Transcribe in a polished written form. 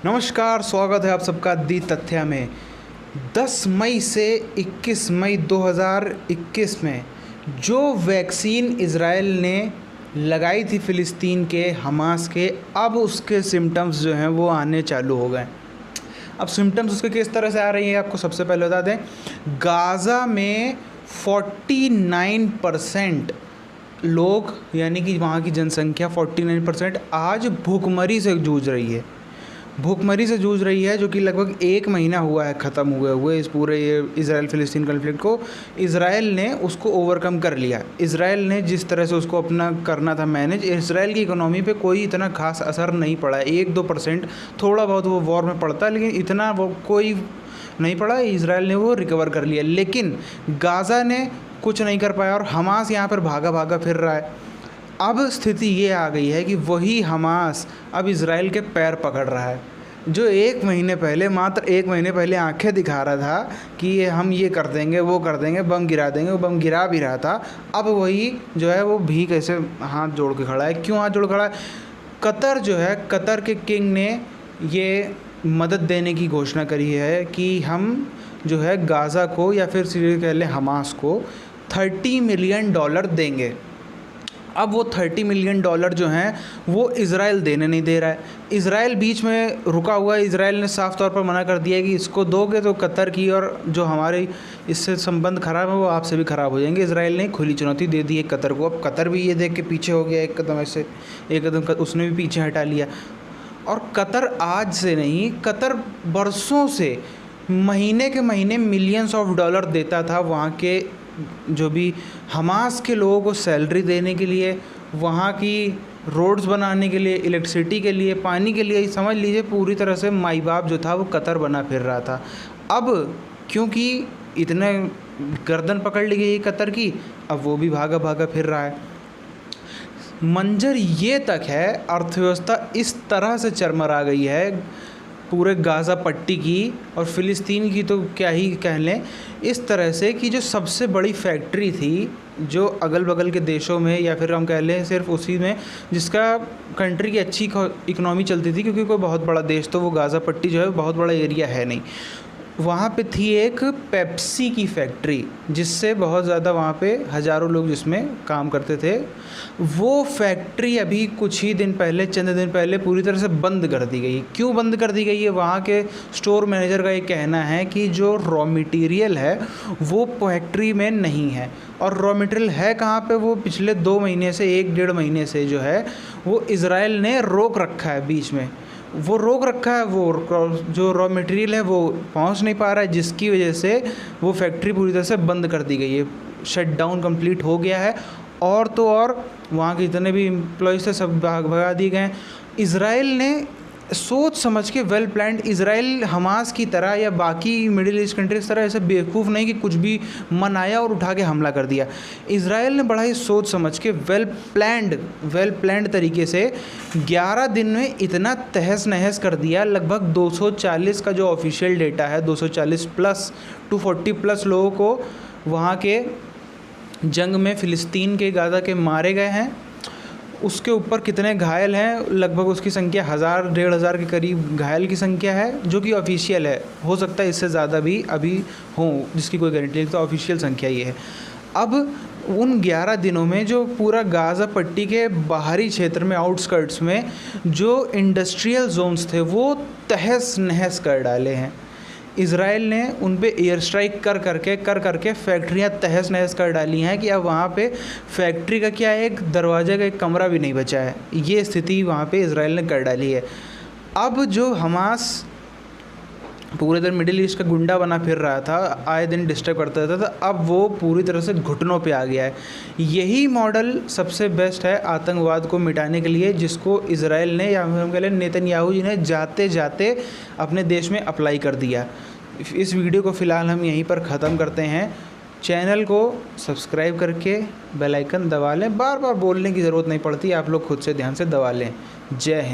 नमस्कार, स्वागत है आप सबका दी तथ्य में। 10 मई से 21 मई 2021 में जो वैक्सीन इज़राइल ने लगाई थी फ़िलिस्तीन के हमास के, अब उसके सिम्टम्स जो हैं वो आने चालू हो गए। अब सिम्टम्स उसके किस तरह से आ रही हैं आपको सबसे पहले बता दें। गाज़ा में 49% लोग, यानी कि वहाँ की जनसंख्या 49% आज भूखमरी से जूझ रही है। भूखमरी से जूझ रही है, जो कि लगभग 1 महीना हुआ है ख़त्म हुए इस पूरे ये इज़राइल फ़िलिस्तीन कॉन्फ्लिक्ट को। इज़राइल ने उसको ओवरकम कर लिया। इज़राइल ने जिस तरह से उसको अपना करना था मैनेज, इज़राइल की इकोनॉमी पे कोई इतना खास असर नहीं पड़ा है। 1-2% थोड़ा बहुत वो वॉर में पड़ता है, लेकिन इतना वो कोई नहीं पड़ा। इज़राइल ने वो रिकवर कर लिया, लेकिन गाज़ा ने कुछ नहीं कर पाया और हमास यहाँ पर भागा भागा फिर रहा है। अब स्थिति ये आ गई है कि वही हमास अब इज़राइल के पैर पकड़ रहा है, जो 1 महीने पहले, मात्र 1 महीने पहले आंखें दिखा रहा था कि ये हम ये कर देंगे, वो कर देंगे, बम गिरा देंगे। वो बम गिरा भी रहा था। अब वही जो है वो भी कैसे हाथ जोड़ के खड़ा है। क्यों हाथ जोड़ खड़ा है? कतर जो है, कतर के किंग ने ये मदद देने की घोषणा करी है कि हम जो है गाज़ा को, या फिर सीधे कह लें हमास को, $30 मिलियन देंगे। अब वो $30 मिलियन जो हैं वो इज़राइल देने नहीं दे रहा है। इज़राइल बीच में रुका हुआ है। इज़राइल ने साफ़ तौर पर मना कर दिया है कि इसको दोगे तो कतर की और जो हमारे इससे संबंध ख़राब है वो आपसे भी ख़राब हो जाएंगे। इज़राइल ने खुली चुनौती दे दी है कतर को। अब कतर भी ये देख के पीछे हो गया, एक कदम उसने भी पीछे हटा लिया। और कतर आज से नहीं, कतर बरसों से महीने के महीने मिलियंस ऑफ डॉलर देता था वहाँ के जो भी हमास के लोगों को सैलरी देने के लिए, वहाँ की रोड्स बनाने के लिए, इलेक्ट्रिसिटी के लिए, पानी के लिए। समझ लीजिए पूरी तरह से माई बाप जो था वो कतर बना फिर रहा था। अब क्योंकि इतने गर्दन पकड़ ली गई कतर की, अब वो भी भागा भागा फिर रहा है। मंजर ये तक है, अर्थव्यवस्था इस तरह से चरमरा गई है पूरे गाज़ा पट्टी की, और फ़िलिस्तीन की तो क्या ही कह लें, इस तरह से कि जो सबसे बड़ी फैक्ट्री थी जो अगल बगल के देशों में, या फिर हम कह लें सिर्फ उसी में जिसका कंट्री की अच्छी इकोनॉमी चलती थी, क्योंकि कोई बहुत बड़ा देश तो वो गाज़ा पट्टी जो है बहुत बड़ा एरिया है नहीं, वहाँ पे थी एक पेप्सी की फैक्ट्री, जिससे बहुत ज़्यादा वहाँ पे हज़ारों लोग जिसमें काम करते थे। वो फैक्ट्री अभी कुछ ही दिन पहले, चंद दिन पहले पूरी तरह से बंद कर दी गई। क्यों बंद कर दी गई है? वहाँ के स्टोर मैनेजर का ये कहना है कि जो रॉ मटेरियल है वो फैक्ट्री में नहीं है। और रॉ मटेरियल है कहाँ पे? वो पिछले 2 महीने से, 1-1.5 महीने से जो है वो इज़राइल ने रोक रखा है, बीच में वो रोक रखा है। वो जो रॉ मटेरियल है वो पहुंच नहीं पा रहा है, जिसकी वजह से वो फैक्ट्री पूरी तरह से बंद कर दी गई है। शट डाउन कंप्लीट हो गया है। और तो और वहाँ के जितने भी एम्प्लॉयज़ थे सब भगा दिए गए। इज़राइल ने सोच समझ के, वेल प्लान्ड, इज़राइल हमास की तरह या बाकी मिडिल ईस्ट कंट्रीज तरह ऐसे बेवकूफ़ नहीं कि कुछ भी मन आया और उठा के हमला कर दिया। इज़राइल ने बड़ा ही सोच समझ के वेल प्लान्ड तरीके से 11 दिन में इतना तहस नहस कर दिया। लगभग 240 का जो ऑफिशियल डेटा है, 240 प्लस 240 प्लस लोगों को वहाँ के जंग में फ़िलिस्तीन के गाज़ा के मारे गए हैं। उसके ऊपर कितने घायल हैं, लगभग उसकी संख्या 1000-1500 के करीब घायल की संख्या है, जो कि ऑफिशियल है। हो सकता है इससे ज़्यादा भी अभी हो, जिसकी कोई गारंटी नहीं, तो ऑफिशियल संख्या ये है। अब उन 11 दिनों में जो पूरा गाज़ा पट्टी के बाहरी क्षेत्र में, आउटस्कर्ट्स में जो इंडस्ट्रियल जोन्स थे वो तहस नहस कर डाले हैं। इज़राइल ने उन पे एयर स्ट्राइक कर करके फैक्ट्रियाँ तहस नहस कर डाली हैं कि अब वहाँ पे फैक्ट्री का क्या, एक दरवाजे का एक कमरा भी नहीं बचा है। ये स्थिति वहाँ पे इज़राइल ने कर डाली है। अब जो हमास पूरे दिन मिडिल ईस्ट का गुंडा बना फिर रहा था, आए दिन डिस्टर्ब करता रहता था, अब वो पूरी तरह से घुटनों पे आ गया है। यही मॉडल सबसे बेस्ट है आतंकवाद को मिटाने के लिए, जिसको इज़राइल ने, या हम कह लें नेतन्याहू जी ने, जाते जाते अपने देश में अप्लाई कर दिया। इस वीडियो को फ़िलहाल हम यहीं पर ख़त्म करते हैं। चैनल को सब्सक्राइब करके बेल आइकन दबा लें। बार बार बोलने की ज़रूरत नहीं पड़ती, आप लोग खुद से ध्यान से दबा लें। जय हिंद।